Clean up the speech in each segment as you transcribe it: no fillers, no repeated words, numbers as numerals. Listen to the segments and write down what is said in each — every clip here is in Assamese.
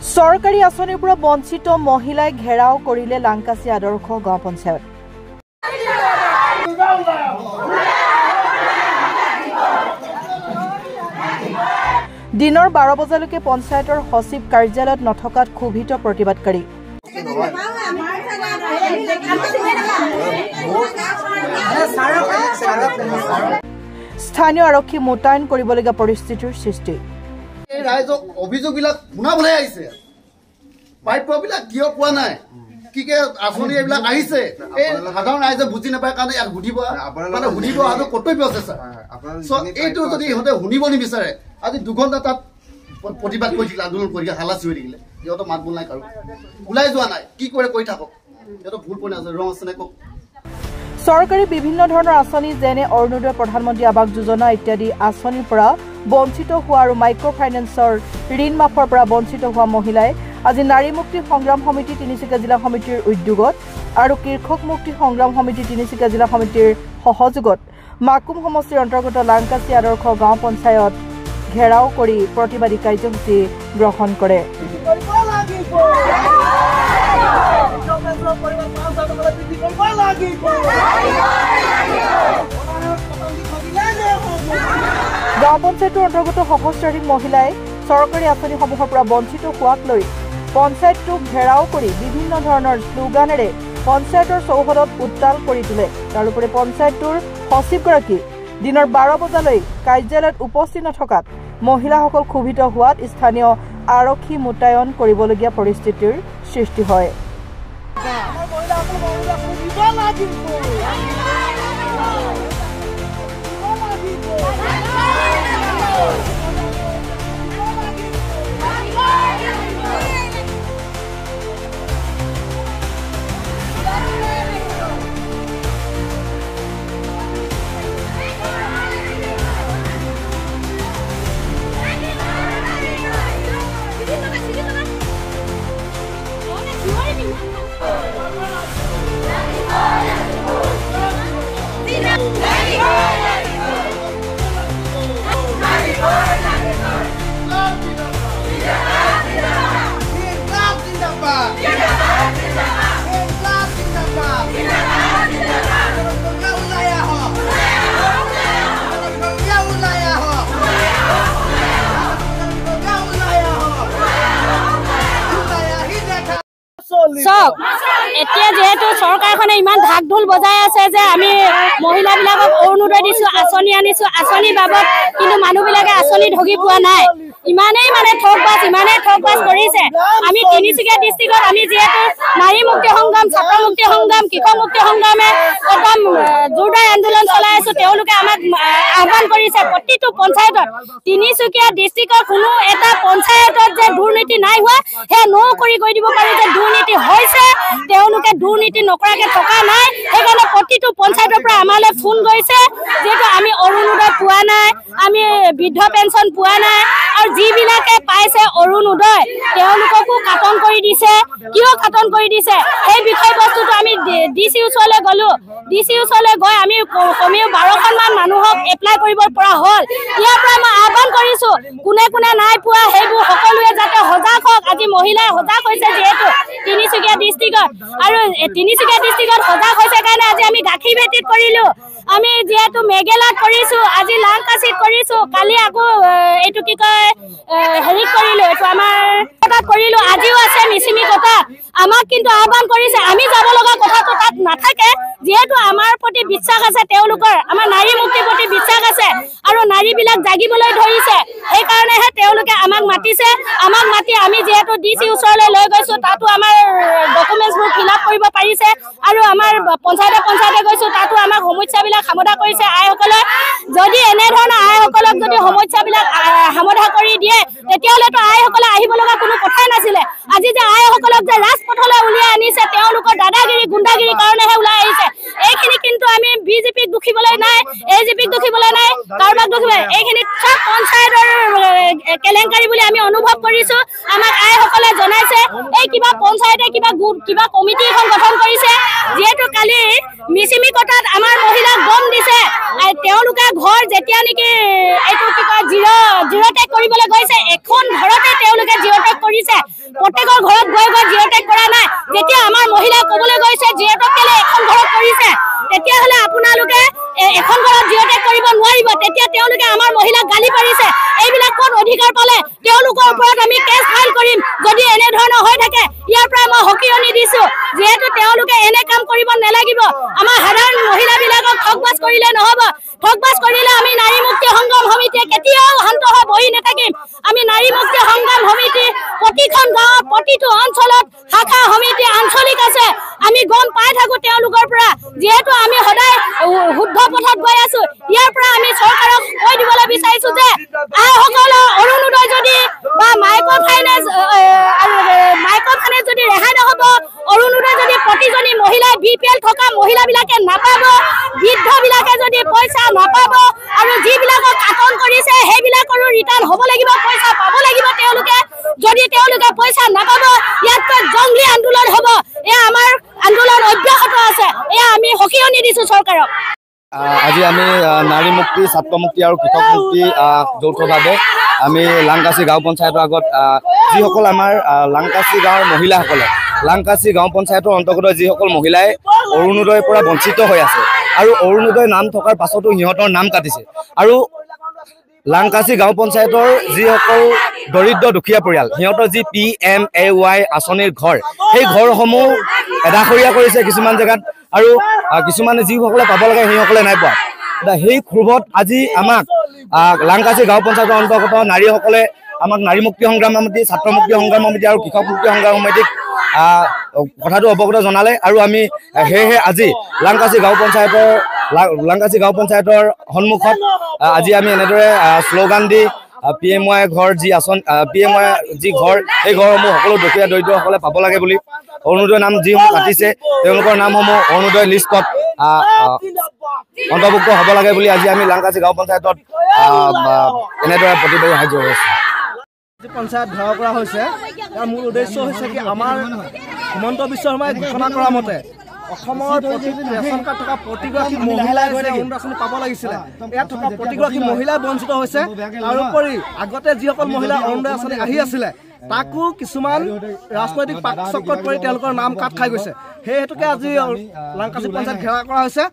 চৰকাৰী আঁচনিৰ পৰা বঞ্চিত মহিলাই ঘেৰাও কৰিলে লাংকাচি আদৰ্শ গাঁও পঞ্চায়ত। দিনৰ 12 বজালৈকে পঞ্চায়তৰ সচিব কাৰ্যালয়ত নথকাত ক্ষোভিত প্ৰতিবাদকাৰী। স্থানীয় আৰক্ষী মোতায়েন কৰিবলগীয়া পৰিস্থিতিৰ সৃষ্টি। ৰাইজক অভিযোগবিলাক শুনাবলৈ আহিছে, প্ৰাপ্যবিলাক কিয় পোৱা নাই, কি আঁচনি এইবিলাক আহিছে, এই সাধাৰণ ৰাইজে বুজি নাপায় কাৰণে ইয়াত সুধিব অহাটো কৰ্তব্য আছে ছাৰ। এইটো যদি ইহঁতে শুনিব নিবিচাৰে, আজি 2 ঘণ্টা তাত প্ৰতিবাদ কৰি থাকিলে, আন্দোলন কৰি হালাচি হৈ থাকিলে, সিহঁতৰ মাত বোল নাই, কাৰো ওলাই যোৱা নাই, কি কৰে কৰি থাকক, সিহঁতৰ ভুল কৰি আছে, ৰং আছে নে কওক। চৰকাৰী বিভিন্ন ধৰণৰ আঁচনি যেনে অৰুণোদয়, প্ৰধানমন্ত্ৰী আৱাস যোজনা ইত্যাদি আঁচনিৰ পৰা বঞ্চিত হোৱা আৰু মাইক্ৰ ফাইনেন্সৰ ঋণ মাফৰ পৰা বঞ্চিত হোৱা মহিলাই আজি নাৰী মুক্তি সংগ্ৰাম সমিতি তিনিচুকীয়া জিলা সমিতিৰ উদ্যোগত আৰু কৃষক মুক্তি সংগ্ৰাম সমিতি তিনিচুকীয়া জিলা সমিতিৰ সহযোগত মাকুম সমষ্টিৰ অন্তৰ্গত লাংকাচি আদৰ্শ গাঁও পঞ্চায়ত ঘেৰাও কৰি প্ৰতিবাদী কাৰ্যসূচী গ্ৰহণ কৰে। গাঁও পঞ্চায়তৰ অন্তৰ্গত সহস্ৰাধিক মহিলাই চৰকাৰী আঁচনিসমূহৰ পৰা বঞ্চিত হোৱাক লৈ পঞ্চায়তটোক ঘেৰাও কৰি বিভিন্ন ধৰণৰ শ্লোগানেৰে পঞ্চায়তৰ চৌহদত উত্তাল কৰি তোলে। তাৰোপৰি পঞ্চায়তটোৰ সচিবগৰাকী দিনৰ 12 বজালৈ কাৰ্যালয়ত উপস্থিত নথকাত মহিলাসকল ক্ষোভিত হোৱাত স্থানীয় আৰক্ষী মোতায়েন কৰিবলগীয়া পৰিস্থিতিৰ সৃষ্টি হয়। এতিয়া যেহেতু চৰকাৰখনে ইমান ঢাক ঢোল বজাই আছে যে আমি মহিলাবিলাকক অৰুণোদয় দিছো, আঁচনি আনিছো, আঁচনি বাবদ কিন্তু মানুহবিলাকে আঁচনি ঢগি পোৱা নাই। ইমানেই ঠগ বাজ কৰিছে। আমি তিনিচুকীয়া ডিষ্ট্ৰিক্টত আমি যিহেতু নাৰী মুক্তি সংগ্ৰাম, ছাত্ৰ মুক্তি সংগ্ৰাম, কৃষক মুক্তি সংগ্ৰামে একদম জোৰদাৰ আন্দোলন চলাই আছো। তেওঁলোকে আমাক আহ্বান কৰিছে প্ৰতিটো পঞ্চায়তত, তিনিচুকীয়া ডিষ্ট্ৰিক্টৰ কোনো এটা পঞ্চায়তত যে দুৰ্নীতি নাই হোৱা সেয়া কৰি দিব পাৰো যে দুৰ্নীতি হৈছে, তেওঁলোকে দুৰ্নীতি নকৰাকে থকা নাই। সেইকাৰণে প্ৰতিটো পঞ্চায়তৰ পৰা আমালৈ ফোন গৈছে, যিহেতু আমি অৰুণোদয় পোৱা নাই, আমি বৃদ্ধ পেঞ্চন পোৱা নাই, আৰু যিবিলাকে পাইছে অৰুণোদয় তেওঁলোককো কাটন কৰি দিছে। কিয় কাটন কৰি দিছে সেই বিষয়বস্তুটো আমি ডিচি ওচৰলৈ গলো। ডিচি ওচৰলৈ গৈ আমি কমেও 12খনমান মানুহক এপ্লাই কৰিব পৰা হ'ল। ইয়াৰ পৰা মই আহ্বান কৰিছো, কোনে কোনে নাই পোৱা সেইবোৰ সকলোৱে যাতে সজাগ হওক। আজি মহিলাই সজাগ হৈছে যিহেতু তিনিচুকীয়া ডিষ্ট্ৰিক্টত, আৰু তিনিচুকীয়া ডিষ্ট্ৰিক্টত সজাগ হৈছে কাৰণে আজি আমি গাখীৰ বেটিত কৰিলো, আমি যিহেতু মেঘেলাত কৰিছো, আজি লাংকাচিত কৰিছো, কালি আকৌ এইটো কি কয় হেৰি কৰিলো, এইটো আমাৰ তাত কৰিলো, আজিও আছে মিচিমি কটাত। আমাক কিন্তু আহ্বান কৰিছে, আমি যাব লগা কথাটো তাত নাথাকে, যিহেতু আমাৰ প্ৰতি বিশ্বাস আছে, তেওঁলোকৰ আমাৰ নাৰী মুক্তিৰ প্ৰতি বিশ্বাস আছে আৰু নাৰীবিলাক জাগিবলৈ ধৰিছে। সেইকাৰণেহে তেওঁলোকে আমাক মাতিছে। আমাক মাতি আমি যিহেতু ডিচি ওচৰলৈ লৈ গৈছো, তাতো আমাৰ ডকুমেণ্টছবোৰ ফিল আপ কৰিব পাৰিছে, আৰু আমাৰ পঞ্চায়তে গৈছো, তাতো আমাক সমস্যাবিলাক সমাধান কৰিছে আইসকলে। যদি এনেধৰণৰ আইসকলক যদি সমস্যাবিলাক সমাধান কৰি দিয়ে তেতিয়াহ'লেতো আইসকলে আহিব লগা কোনো কথাই নাছিলে। আজি যে আইসকলক যে ৰাজপথলৈ উলিয়াই আনিছে, তেওঁলোকৰ দাদাগিৰি গুণ্ডাগিৰিৰ কাৰণেহে ওলাই আহিছে। এইখিনি কিন্তু আমি বিজেপিক দুখিবলৈ নাই, এজিপিক দুখিবলৈ নাই, কাৰোবাক দুখিবলৈ। এইখিনি চব পঞ্চায়তৰ কেলেংকাৰী বুলি আমি অনুভৱ কৰিছো। আমাক আইসকলে জনাইছে এই কিবা পঞ্চায়তে কিবা কমিটি এখন গঠন কৰিছে, যিহেতু কালি মিচিমি কটাত আমাৰ মহিলাক গম দিছে। তেওঁলোকে ঘৰ যেতিয়া নেকি এইটো কি কয় জিৰ' টেক কৰিবলৈ গৈছে, এখন ঘৰতে তেওঁলোকে জিৰ' টেক কৰিছে প্ৰত্যেকৰ ঘৰত গৈ গৈ জিঅ'টেক কৰা নাই যেতিয়া আমাৰ মহিলাই ক'বলৈ গৈছে জিঅ'টেক কেলে এখন ঘৰত কৰিছে তেতিয়াহ'লে আপোনালোকে এখন ঘৰত জিঅ'টেক কৰিব নোৱাৰিব তেতিয়া তেওঁলোকে আমাৰ মহিলাক গালি পাৰিছে এইবিলাক ক'ত অধিকাৰ পালে তেওঁলোকৰ ওপৰত আমি কেছ ফাইল কৰিম যদি এনে ধৰণৰ হৈ থাকে ইয়াৰ পৰা মই হকিয়নি দিছোঁ যিহেতু তেওঁলোকে এনে কাম কৰিব নালাগিব আমাৰ সাধাৰণ মহিলাবিলাকক ঠগবাজ কৰিলে নহ'ব ঠগবাজ কৰিলে আমি নাৰী মুক্তি সংগ্ৰাম সমিতিয়ে কেতিয়াও শান্ত হৈ বহি নাথাকিম আমি নাৰী মুক্তি সংগ্ৰাম সমিতি প্ৰতিখন গাঁৱত প্ৰতিটো অঞ্চলত শাখা সমিতি আঞ্চলিক আছে আমি গম পাই থাকোঁ তেওঁলোকৰ পৰা যিহেতু আমি সদায় শুদ্ধ পথত গৈ আছোঁ ইয়াৰ পৰা আমি চৰকাৰক কৈ দিবলৈ বিচাৰিছোঁ যে আইসকলৰ অৰুণোদয় যদি বা মাইক্ৰ' ফাইনেন্স যদি ৰেহাই নহ'ব অৰুণোদয় যদি প্ৰতিজনী মহিলাই BPL থকা মহিলাবিলাকে নাপাব বৃদ্ধবিলাকে যদি পইচা নাপাব আৰু যিবিলাকক কাটন কৰিছে সেইবিলাকৰো ৰিটাৰ্ণ হ'ব লাগিব পইচা পাব লাগিব তেওঁলোকে যদি তেওঁলোকে পইচা নাপাব ইয়াতকৈ জংগলী আন্দোলন হ'ব এয়া আমাৰ আন্দোলন অব্যাহত আছে এয়া আমি হকিয়নি দিছোঁ চৰকাৰক আজি আমি নাৰী মুক্তি ছাত্ৰ মুক্তি আৰু কৃষক মুক্তি যৌথভাৱে আমি লাংকাচি গাঁও পঞ্চায়তৰ আগত যিসকল আমাৰ লাংকাচি গাঁৱৰ মহিলাসকলে লাংকাচি গাঁও পঞ্চায়তৰ অন্তৰ্গত যিসকল মহিলাই অৰুণোদয়ৰ পৰা বঞ্চিত হৈ আছে আৰু অৰুণোদয় নাম থকাৰ পাছতো সিহঁতৰ নাম কাটিছে আৰু লাংকাচি গাঁও পঞ্চায়তৰ যিসকল দৰিদ্ৰ দুখীয়া পৰিয়াল সিহঁতৰ যি PMAY আঁচনিৰ ঘৰ সেই ঘৰসমূহ এডাখৰীয়া কৰিছে কিছুমান জেগাত আৰু কিছুমানে যিসকলে পাব লাগে সেইসকলে নাই পোৱা সেই ক্ষোভত আজি আমাক লাংকাচি গাঁও পঞ্চায়তৰ অন্তৰ্গত নাৰীসকলে আমাক নাৰী মুক্তি সংগ্ৰাম সমিতি ছাত্ৰ মুক্তি সংগ্ৰাম সমিতি আৰু কৃষক মুক্তি সংগ্ৰাম সমিতিক কথাটো অৱগত জনালে আৰু আমি সেয়েহে আজি লাংকাচি গাঁও পঞ্চায়তৰ সন্মুখত আজি আমি এনেদৰে শ্লোগান দি PMY ঘৰ যি আঁচনি PMY যি ঘৰ সেই ঘৰসমূহ সকলো দুখীয়া দৰিদ্ৰসকলে পাব লাগে বুলি অৰুণোদয় নাম যিসমূহ কাটিছে তেওঁলোকৰ নামসমূহ অৰুণোদয় লিষ্টত অন্তৰ্ভুক্ত হ'ব লাগে বুলি আজি আমি লাংকাচি গাঁও পঞ্চায়তত এনেদৰে প্ৰতিবাদী সাহায্য হৈ আছোঁ পঞ্চায়ত ঘেৰাও কৰা হৈছে ইয়াৰ মূল উদ্দেশ্য হৈছে কি আমাৰ হিমন্ত বিশ্ব শৰ্মাই ঘোষণা কৰা মতে অসমৰ ৰেচন কাৰ্ড থকা প্ৰতিগৰাকী মহিলাই অৰুণোদয় আঁচনি পাব লাগিছিলে ইয়াত থকা প্ৰতিগৰাকী মহিলাই বঞ্চিত হৈছে তাৰোপৰি আগতে যিসকল মহিলা অৰুণোদয় আঁচনি আহি আছিলে তাকো কিছুমান ৰাজনৈতিক পাকচক্ৰত পৰি তেওঁলোকৰ নাম কাট খাই গৈছে সেই হেতুকে আজি লাংকাচি পঞ্চায়ত ঘেৰাও কৰা হৈছে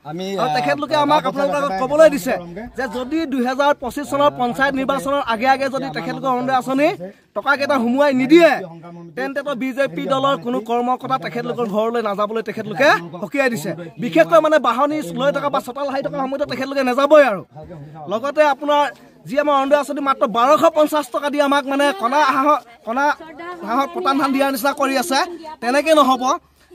আৰু তেখেতলোকে আমাক আপোনালোকৰ আগত ক'বলৈ দিছে যে যদি 2025 চনৰ পঞ্চায়ত নিৰ্বাচনৰ আগে আগে যদি তেখেতলোকৰ অৰুণোদয় আঁচনি টকাকেইটা সোমোৱাই নিদিয়ে তেন্তেতো BJP দলৰ কোনো কৰ্মকৰ্তা তেখেতলোকৰ ঘৰলৈ নাযাবলৈ তেখেতলোকে সকীয়াই দিছে বিশেষকৈ মানে বাহনী লৈ থকা বা চতাল হাই থকা সময়তো তেখেতলোকে নাযাবই আৰু লগতে আপোনাৰ যি আমাৰ অৰুণোদয় আঁচনি মাত্ৰ 1250 টকা দি আমাক মানে কণা হাঁহত পতান ধান দিয়াৰ নিচিনা কৰি আছে তেনেকৈ নহ'ব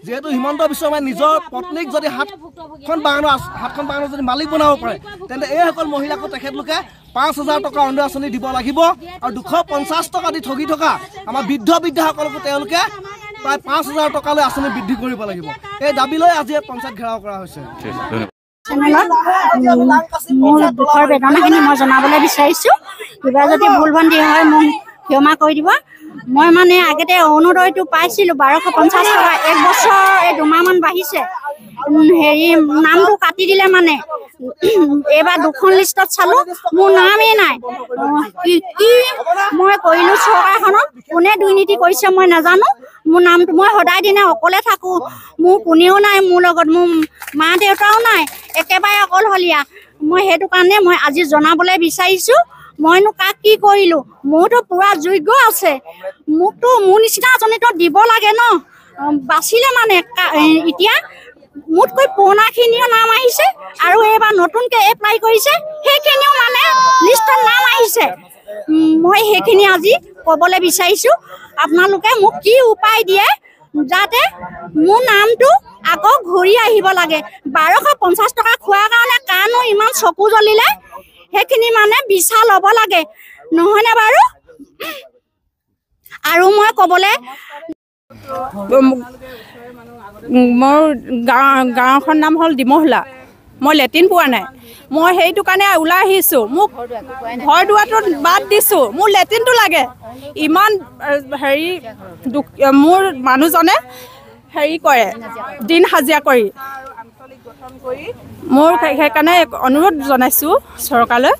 যেহেতু হিমন্ত বিশ্ব শৰ্মাই নিজৰ পত্নীক যদি হাতখন বাগানৰ যদি মালিক বনাব পাৰে তেন্তে এইসকল মহিলাকো তেখেতলোকে 5000 টকা অৰুণোদয় আঁচনি দিব লাগিব আৰু 250 টকা দি ঠগি থকা আমাৰ বৃদ্ধাসকলকো তেওঁলোকে প্ৰায় 5000 টকালৈ আঁচনি বৃদ্ধি কৰিব লাগিব এই দাবী লৈ আজি পঞ্চায়ত ঘেৰাও কৰা হৈছে মোৰ দুখৰ বেদনাখিনি মই জনাবলৈ বিচাৰিছোঁ কিবা যদি ভুল ভ্ৰান্তি হয় মোক ক্ষমা কৰি দিব মই মানে আগতে অৰুণোদয়টো পাইছিলোঁ 1250 টকা এক বছৰ এই 2 মাহমান বাঢ়িছে হেৰি নামটো কাটি দিলে মানে এইবাৰ দুখন লিষ্টত চালোঁ মোৰ নামেই নাই কি মই কৰিলোঁ চৰকাৰখনত কোনে দুৰ্নীতি কৰিছে মই নাজানো মোৰ নামটো মই সদায় দিনে অকলে থাকোঁ মোৰ কোনেও নাই মোৰ লগত মোৰ মা দেউতাও নাই একেবাৰে অকলশলীয়া মই সেইটো কাৰণে মই আজি জনাবলৈ বিচাৰিছোঁ মইনো কাক কি কৰিলোঁ মোৰতো পূৰা যোগ্য আছে মোকতো মোৰ নিচিনা আঁচনিটো দিব লাগে ন বাচিলে মানে এতিয়া মোতকৈ পুৰণাখিনিও নাম আহিছে আৰু এইবাৰ নতুনকৈ এপ্লাই কৰিছে সেইখিনিও মানে লিষ্টত নাম আহিছে মই সেইখিনি আজি ক'বলৈ বিচাৰিছোঁ আপোনালোকে মোক কি উপায় দিয়ে যাতে মোৰ নামটো আকৌ ঘূৰি আহিব লাগে 1250 টকা খোৱাৰ কাৰণে কাৰণো ইমান চকু জ্বলিলে সেইখিনি মানে বিচাৰ ল'ব লাগে নহয়নে বাৰু আৰু মই ক'বলৈ মোৰ গাঁওখন নাম হ'ল ডিমহলা মই লেট্ৰিন পোৱা নাই মই সেইটো কাৰণে ওলাই আহিছোঁ মোক ঘৰ দুৱাৰটো বাদ দিছোঁ মোৰ লেট্ৰিনটো লাগে ইমান হেৰি মোৰ মানুহজনে হেৰি কৰে দিন হাজিৰা কৰি মোৰ সেইকাৰণে অনুৰোধ জনাইছোঁ চৰকাৰলৈ